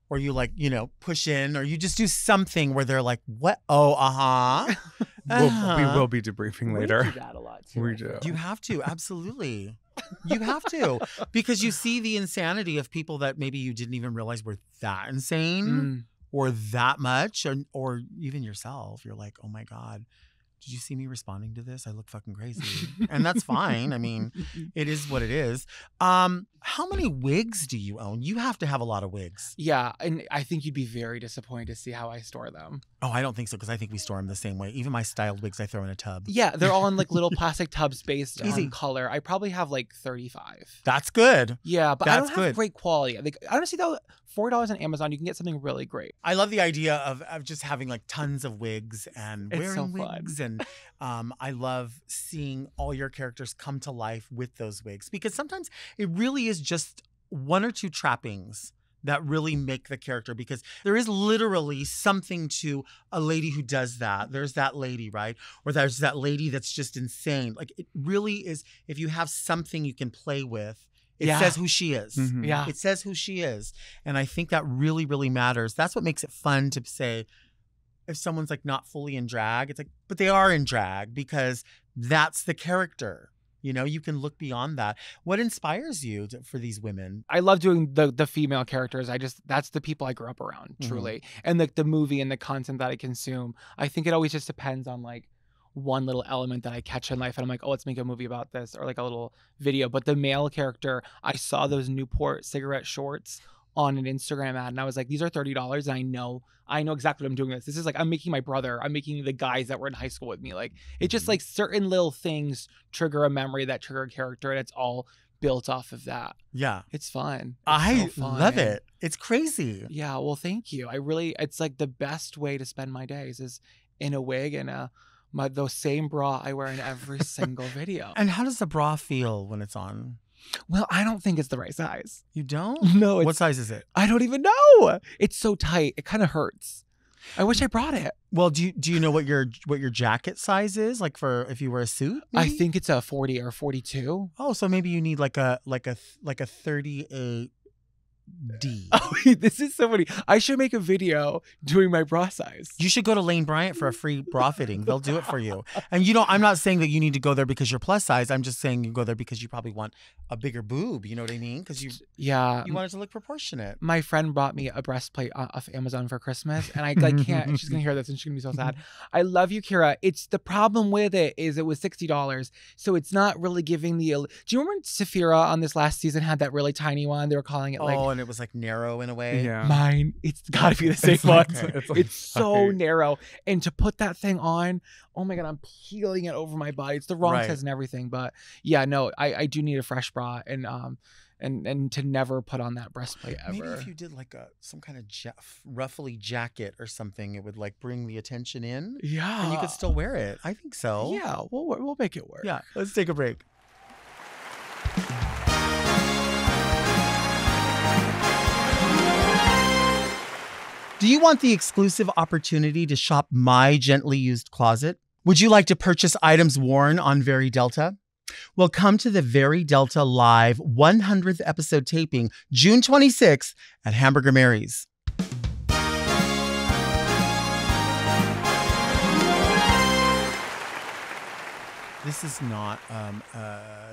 or you like, you know, push in, or you just do something where they're like, what? Oh, We will be debriefing later. We do that a lot too. We do. You have to, absolutely. You have to, because you see the insanity of people that maybe you didn't even realize were that insane or that much, or even yourself. You're like, oh my God, did you see me responding to this? I look fucking crazy. And that's fine. I mean, it is what it is. How many wigs do you own? You have to have a lot of wigs. Yeah, and I think you'd be very disappointed to see how I store them. Oh, I don't think so, because I think we store them the same way. Even my styled wigs I throw in a tub. Yeah, they're all in like little plastic tubs based on color. I probably have like 35. That's good. Yeah, but I That's don't have good. great quality. Like honestly though, $4 on Amazon, you can get something really great. I love the idea of just having like tons of wigs and It's wearing so fun. wigs. And I love seeing all your characters come to life with those wigs, because sometimes it really is just 1 or 2 trappings that really make the character, because there is literally something to a lady who does that. There's that lady, right? Or there's that lady that's just insane. Like, it really is, if you have something you can play with, it says who she is. Yeah. It says who she is. And I think that really, really matters. That's what makes it fun to say, if someone's like not fully in drag, it's like, but they are in drag because that's the character. You know, you can look beyond that. What inspires you for these women? I love doing the female characters. That's the people I grew up around, truly. And like the movie and the content that I consume. I think it always just depends on like one little element that I catch in life, and I'm like, oh, let's make a movie about this, or like a little video. But the male character, I saw those Newport cigarette shorts on an Instagram ad, and I was like, these are $30, and I know exactly what I'm doing. This is like, I'm making my brother, I'm making the guys that were in high school with me. Like, it's just like certain little things trigger a memory that trigger a character, and it's all built off of that. Yeah. It's fun. I so fun. love it. It's crazy. Yeah, well, thank you. It's like the best way to spend my days is in a wig and those same bra I wear in every single video. And how does the bra feel when it's on? Well, I don't think it's the right size. You don't? No. What size is it? I don't even know. It's so tight. It kind of hurts. I wish I brought it. Well, do you know what your jacket size is, like for if you wear a suit? I maybe? think it's a 40 or 42. Oh, so maybe you need like a 38D. Oh, this is so funny. I should make a video doing my bra size. You should go to Lane Bryant for a free bra fitting. They'll do it for you. And I'm not saying that you need to go there because you're plus size. I'm just saying you go there because you probably want a bigger boob. You know what I mean? Because you want it to look proportionate. My friend brought me a breastplate off Amazon for Christmas, and I can't. She's gonna hear this and she's gonna be so sad. I love you, Kira. It's the problem with it is it was $60, so it's not really giving the. Do you remember Saphira on this last season had that really tiny one? They were calling it and it was like narrow in a way. Yeah. Mine. It's got to be the same It's one. like- It's so narrow, and to put that thing on, oh my god, I'm peeling it over my body. It's the wrong size and everything, but yeah, no, I do need a fresh bra and to never put on that breastplate ever. Maybe if you did like some kind of ruffly jacket or something, it would like bring the attention in. Yeah, and you could still wear it. I think so. Yeah, we'll make it work. Yeah, let's take a break. Do you want the exclusive opportunity to shop my gently used closet? Would you like to purchase items worn on Very Delta? Well, come to the Very Delta Live 100th episode taping June 26th at Hamburger Mary's. This is not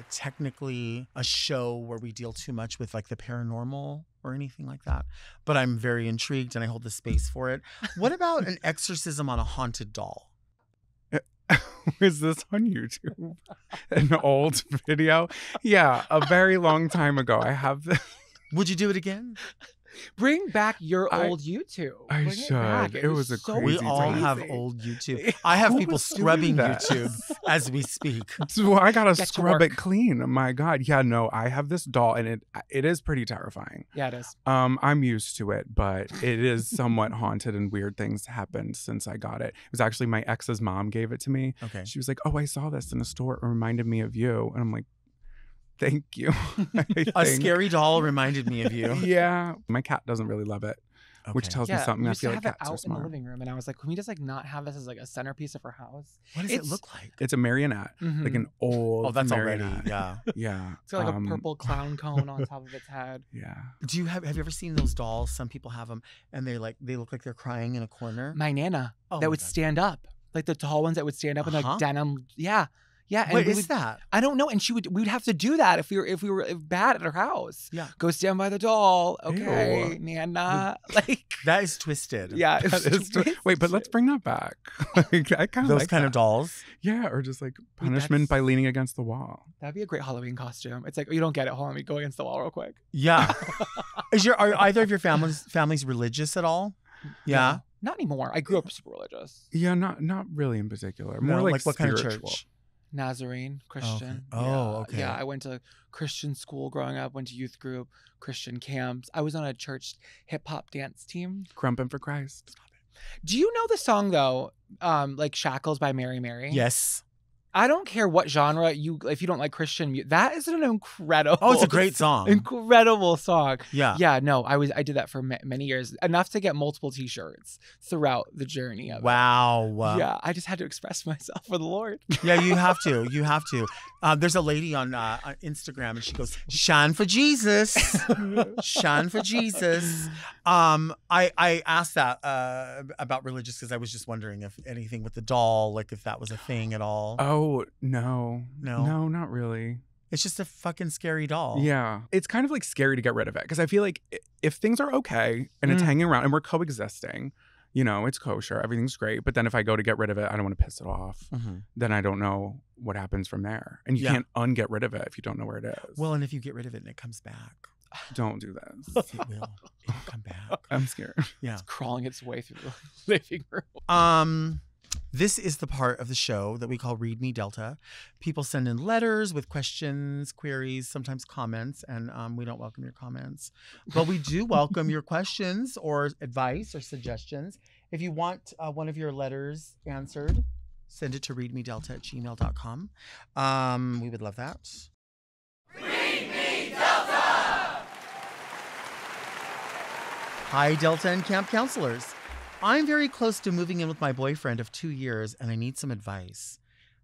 technically a show where we deal too much with like the paranormal or anything like that, but I'm very intrigued and I hold the space for it. What about an exorcism on a haunted doll? Is this on YouTube? An old video? Yeah, a very long time ago. I have this. Would you do it again? Bring back your old YouTube. I Bring should. It back. It was a so crazy We all time. have old YouTube. I have Who people was doing scrubbing that? YouTube as we speak. So I gotta Get to scrub it work. clean. My God. Yeah, no, I have this doll and it is pretty terrifying. Yeah, it is. I'm used to it, but it is somewhat haunted and weird things happened since I got it. It was actually my ex's mom gave it to me. Okay. She was like, "Oh, I saw this in a store. It reminded me of you." And I'm like, "Thank you." A scary doll reminded me of you. Yeah. My cat doesn't really love it, which Okay. tells me something. we I used to feel have like it cats are out in the smart. living room, and I was like, can we just like not have this as like a centerpiece of our house? What does it look like? It's a marionette, like an old Oh, that's already, marionette. yeah. Yeah. It's got like a purple clown cone on top of its head. Yeah. Do you have you ever seen those dolls? Some people have them and they look like they're crying in a corner. My nana Oh that my would God. stand up, like the tall ones that would stand up and Uh-huh. like denim. Yeah, yeah. And What we is would- that? I don't know. And we'd have to do that if we were bad at her house. Yeah. Go stand by the doll. Okay, Ew. Nana. Like, That is twisted. yeah. That is wait, but let's bring that back. Like, I kind of Those like kind that. of dolls. Yeah, or just like punishment by leaning against the wall. That'd be a great Halloween costume. It's like, oh, you don't get it. Hold on, let me go against the wall real quick. Yeah. Are either of your families religious at all? Yeah. Not anymore. I grew up super religious. Yeah, not really in particular. More No, like what kind of spiritual. church? Nazarene, Christian. Oh, Yeah. okay. Yeah, I went to Christian school growing up, went to youth group, Christian camps. I was on a church hip hop dance team. Crumping for Christ. Do you know the song though? Like Shackles by Mary Mary? Yes. I don't care what genre if you don't like Christian that is an incredible. Oh, it's a great song. Incredible song. Yeah. Yeah, no, I did that for many years, enough to get multiple t-shirts throughout the journey of it. Wow. Yeah, I just had to express myself for the Lord. Yeah, you have to. You have to. There's a lady on Instagram, and she goes, "Shine for Jesus, shine for Jesus." I asked that about religious because I was just wondering if anything with the doll, like if that was a thing at all. Oh, no. No? No, not really. It's just a fucking scary doll. Yeah. It's kind of like scary to get rid of it because I feel like if things are okay and it's hanging around and we're coexisting, you know, it's kosher, everything's great. But then if I go to get rid of it, I don't want to piss it off. Mhm. Then I don't know what happens from there. And you Yeah. can't unget rid of it if you don't know where it is. Well, and if you get rid of it and it comes back, don't do this. it will. It'll come back. I'm scared. Yeah. Crawling its way through the living room. This is the part of the show that we call Read Me Delta. People send in letters with questions, queries, sometimes comments, and we don't welcome your comments. But we do welcome your questions or advice or suggestions. If you want one of your letters answered, send it to readmedelta@gmail.com. We would love that. Read Me Delta! Hi, Delta and Camp counselors. I'm very close to moving in with my boyfriend of 2 years, and I need some advice.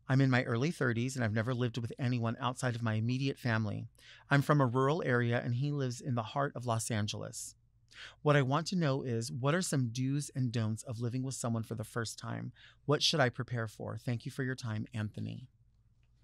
I'm in my early 30s, and I've never lived with anyone outside of my immediate family. I'm from a rural area, and he lives in the heart of Los Angeles. What I want to know is, what are some do's and don'ts of living with someone for the first time? What should I prepare for? Thank you for your time, Anthony.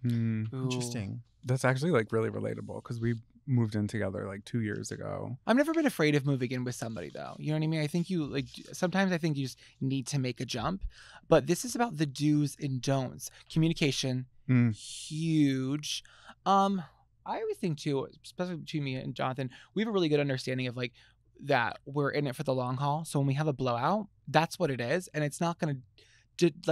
Interesting. That's actually like really relatable because we moved in together like 2 years ago. I've never been afraid of moving in with somebody though. You know what I mean? I think you like sometimes I think you just need to make a jump, but this is about the do's and don'ts. Communication, huge. I always think too, especially between me and Jonathan, we have a really good understanding of like that we're in it for the long haul. So when we have a blowout, that's what it is, and it's not going to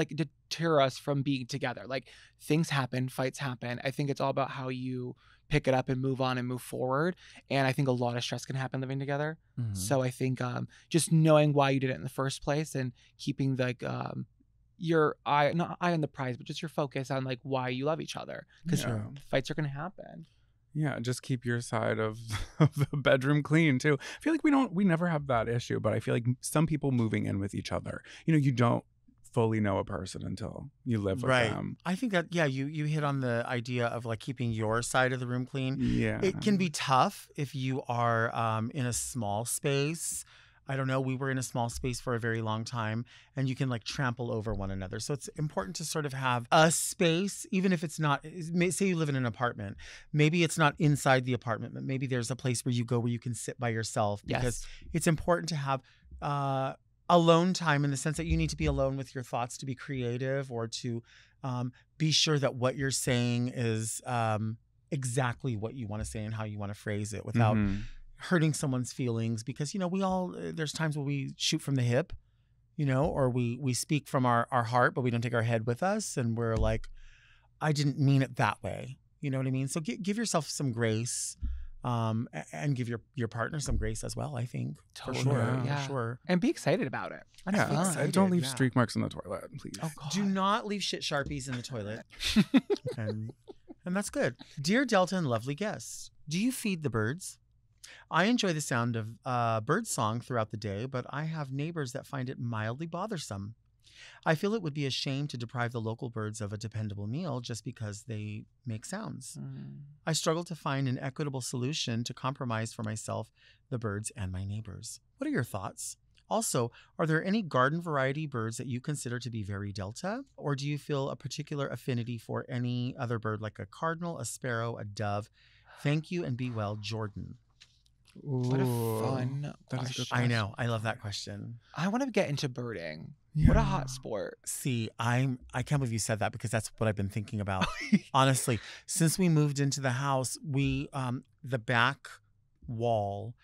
deter us from being together. Like things happen, fights happen. I think it's all about how you pick it up and move on and move forward. And I think a lot of stress can happen living together. So I think just knowing why you did it in the first place and keeping like your not eye on the prize, but just your focus on like why you love each other, because fights are going to happen. Yeah, just keep your side of the bedroom clean too. I feel like we never have that issue, but I feel like some people moving in with each other, you don't fully know a person until you live with them. I think that, you hit on the idea of like keeping your side of the room clean. Yeah. It can be tough if you are in a small space. I don't know. We were in a small space for a very long time, and you can like trample over one another. So it's important to sort of have a space, even if it's not, say you live in an apartment. Maybe it's not inside the apartment, but maybe there's a place where you go where you can sit by yourself, because it's important to have alone time, in the sense that you need to be alone with your thoughts to be creative, or to be sure that what you're saying is exactly what you want to say and how you want to phrase it without hurting someone's feelings. Because we all, there's times where we shoot from the hip, or we speak from our heart, but we don't take our head with us, and we're like, I didn't mean it that way. You know what I mean? So give yourself some grace, and give your partner some grace as well, I think. Totally. For sure. And be excited about it. Don't leave streak marks in the toilet, please. Oh, God. Do not leave shit Sharpies in the toilet. and that's good. Dear Delta and lovely guests, do you feed the birds? I enjoy the sound of bird song throughout the day, but I have neighbors that find it mildly bothersome. I feel it would be a shame to deprive the local birds of a dependable meal just because they make sounds. I struggle to find an equitable solution to compromise for myself, the birds, and my neighbors. What are your thoughts? Also, are there any garden variety birds that you consider to be very Delta? Or do you feel a particular affinity for any other bird, like a cardinal, a sparrow, a dove? Thank you, and be well, Jordan. What a fun question. I know. I love that question. I want to get into birding. Yeah. What a hot sport. See, I can't believe you said that, because that's what I've been thinking about. Honestly, since we moved into the house, we the back wall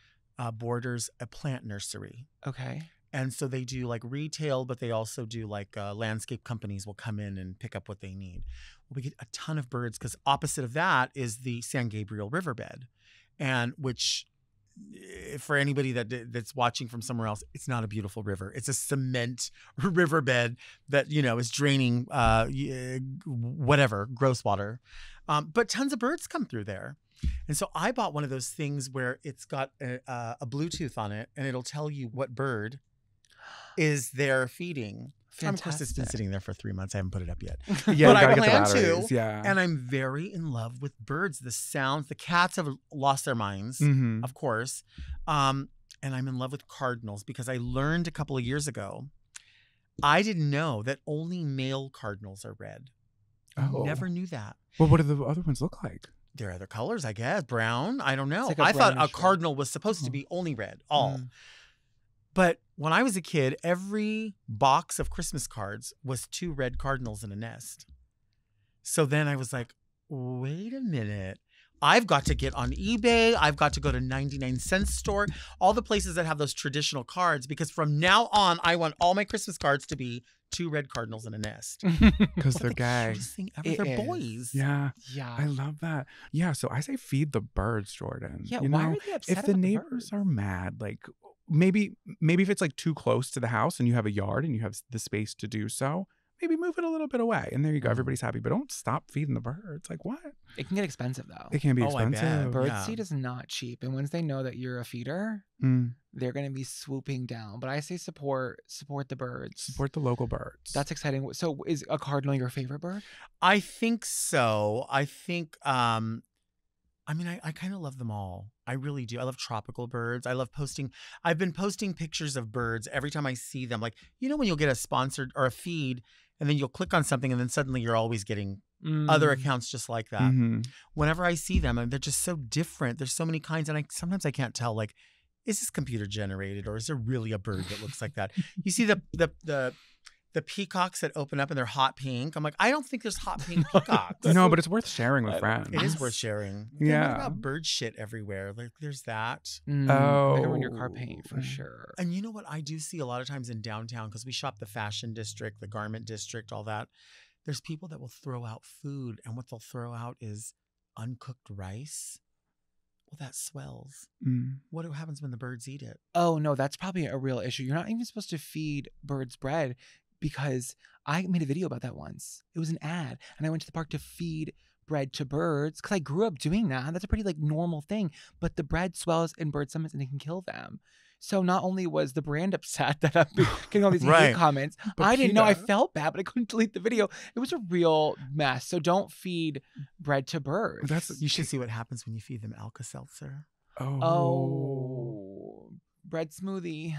borders a plant nursery. Okay. And so they do like retail, but they also do like landscape companies will come in and pick up what they need. Well, we get a ton of birds, because opposite of that is the San Gabriel riverbed, and which, for anybody that's watching from somewhere else, it's not a beautiful river. It's a cement riverbed that, is draining whatever, gross water. But tons of birds come through there. And so I bought one of those things where it's got a Bluetooth on it, and it'll tell you what bird is there feeding. Of course, it's been sitting there for 3 months. I haven't put it up yet. Yeah, but I plan to. Yeah. And I'm very in love with birds. The sounds, the cats have lost their minds, of course. And I'm in love with cardinals, because I learned a couple of years ago, I didn't know that only male cardinals are red. I never knew that. Well, what do the other ones look like? They're other colors, I guess. Brown. I don't know. Like I thought a cardinal was supposed to be only red, all. But when I was a kid, every box of Christmas cards was 2 red cardinals in a nest. So then I was like, wait a minute. I've got to get on eBay. I've got to go to 99-cent store, all the places that have those traditional cards, because from now on, I want all my Christmas cards to be 2 red cardinals in a nest. Because they're gay. They're boys. Yeah. Yeah. I love that. Yeah. So I say feed the birds, Jordan. Yeah. Why are they upset if the about neighbors birds? are mad, like maybe if it's like too close to the house and you have a yard and you have the space to do so, maybe move it a little bit away. And there you go. Mm. Everybody's happy. But don't stop feeding the birds. Like, what? It can get expensive though. It can be Oh, I bet. expensive. Bird Yeah. seed is not cheap, and once they know that you're a feeder, Mm. they're gonna be swooping down. But I say support the birds. Support the local birds. That's exciting. So is a cardinal your favorite bird? I think so. I think I mean, I kind of love them all. I really do. I love tropical birds. I love posting. I've been posting pictures of birds every time I see them. Like, you know, when you'll get a sponsored or a feed and then you'll click on something and then suddenly you're always getting other accounts just like that. Mhm. Whenever I see them, they're just so different. There's so many kinds. And sometimes I can't tell, like, is this computer generated or is there really a bird that looks like that? You see the peacocks that open up and they're hot pink. I'm like, I don't think there's hot pink peacocks. No, but it's worth sharing with friends. It is worth sharing. Yeah. What about bird shit everywhere? Like, there's that. They can ruin your Oh. car paint for sure. And you know what I do see a lot of times in downtown, because we shop the fashion district, the garment district, all that. There's people that will throw out food, and what they'll throw out is uncooked rice. Well, that swells. Mm. What happens when the birds eat it? Oh no, that's probably a real issue. You're not even supposed to feed birds bread, because I made a video about that once. It was an ad, and I went to the park to feed bread to birds because I grew up doing that. That's a pretty like normal thing. But the bread swells in bird stomachs and it can kill them. So not only was the brand upset that I'm getting all these Right. hate comments, But I didn't know. I PETA felt bad, but I couldn't delete the video. It was a real mess. So don't feed bread to birds. You should see what happens when you feed them Alka-Seltzer. Oh, bread smoothie.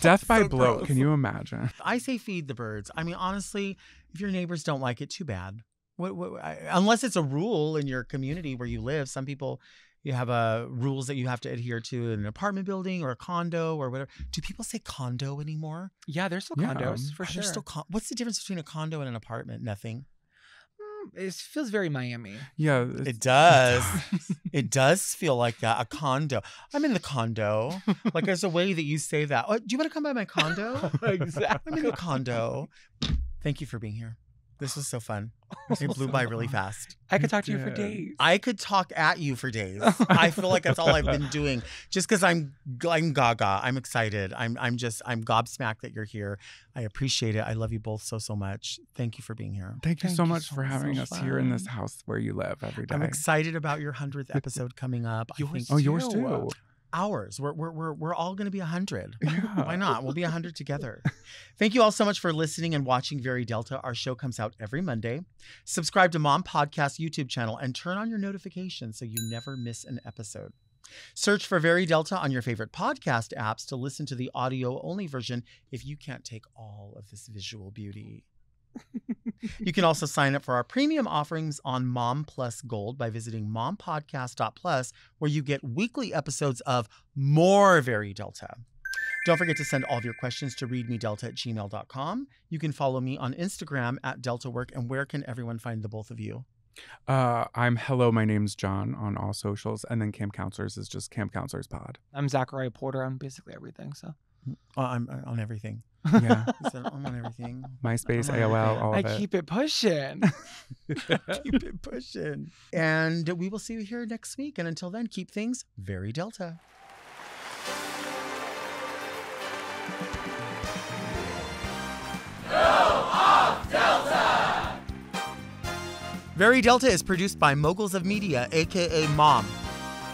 Death by So bloat. gross. Can you imagine? I say feed the birds. I mean, honestly, if your neighbors don't like it, too bad. Unless it's a rule in your community where you live. Some people, you have rules that you have to adhere to in an apartment building or a condo or whatever. Do people say condo anymore? Yeah, there's still Yeah. condos for Are sure. there still what's the difference between a condo and an apartment? Nothing. It feels very Miami. Yeah. It does. It does feel like that. A condo. I'm in the condo. Like, there's a way that you say that. Oh, do you want to come by my condo? Exactly. I'm in the condo. Thank you for being here. This was so fun. It blew by really fast. I could talk to you for Yeah. days. I could talk at you for days. I feel like that's all I've been doing. Just because I'm gaga. I'm excited. I'm gobsmacked that you're here. I appreciate it. I love you both so much. Thank you for being here. Thank you Thank so you much so for much. having So us here in this fun. house where you live every day. I'm excited about your 100th episode coming up. I think Yours yours too. too. ours. We're all going to be 100. Yeah. Why not? We'll be 100 together. Thank you all so much for listening and watching Very Delta. Our show comes out every Monday. Subscribe to Mom Podcast YouTube channel and turn on your notifications so you never miss an episode. Search for Very Delta on your favorite podcast apps to listen to the audio-only version if you can't take all of this visual beauty. You can also sign up for our premium offerings on Mom Plus Gold by visiting mompodcast.plus, where you get weekly episodes of more Very Delta. Don't forget to send all of your questions to readmedelta@gmail.com. You can follow me on Instagram @DeltaWork. And where can everyone find the both of you? I'm Hello, my name's John on all socials. And then Camp Counselors is just Camp Counselors Pod. I'm Zachariah Porter on basically everything. So I'm on everything. Yeah. I'm on everything. MySpace, I'm on AOL, everything. all I of it. keep it pushing. Keep it pushing. And we will see you here next week. And until then, keep things very Delta. Very Delta is produced by Moguls of Media, aka Mom.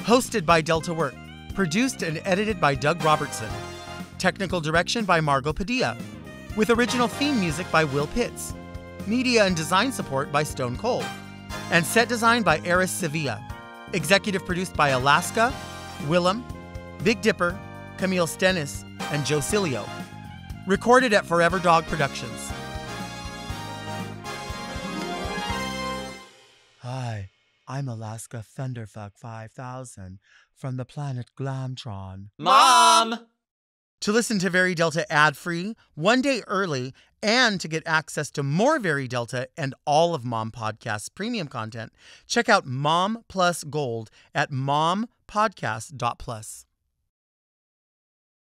Hosted by Delta Work. Produced and edited by Doug Robertson. Technical direction by Margot Padilla. With original theme music by Will Pitts. Media and design support by Stone Cold. And set design by Eris Sevilla. Executive produced by Alaska, Willem, Big Dipper, Camille Stennis, and Joe Cilio. Recorded at Forever Dog Productions. Hi, I'm Alaska Thunderfuck 5000 from the planet Glamtron. Mom! To listen to Very Delta ad-free, one day early, and to get access to more Very Delta and all of Mom Podcast's premium content, check out Mom Plus Gold at mompodcast.plus.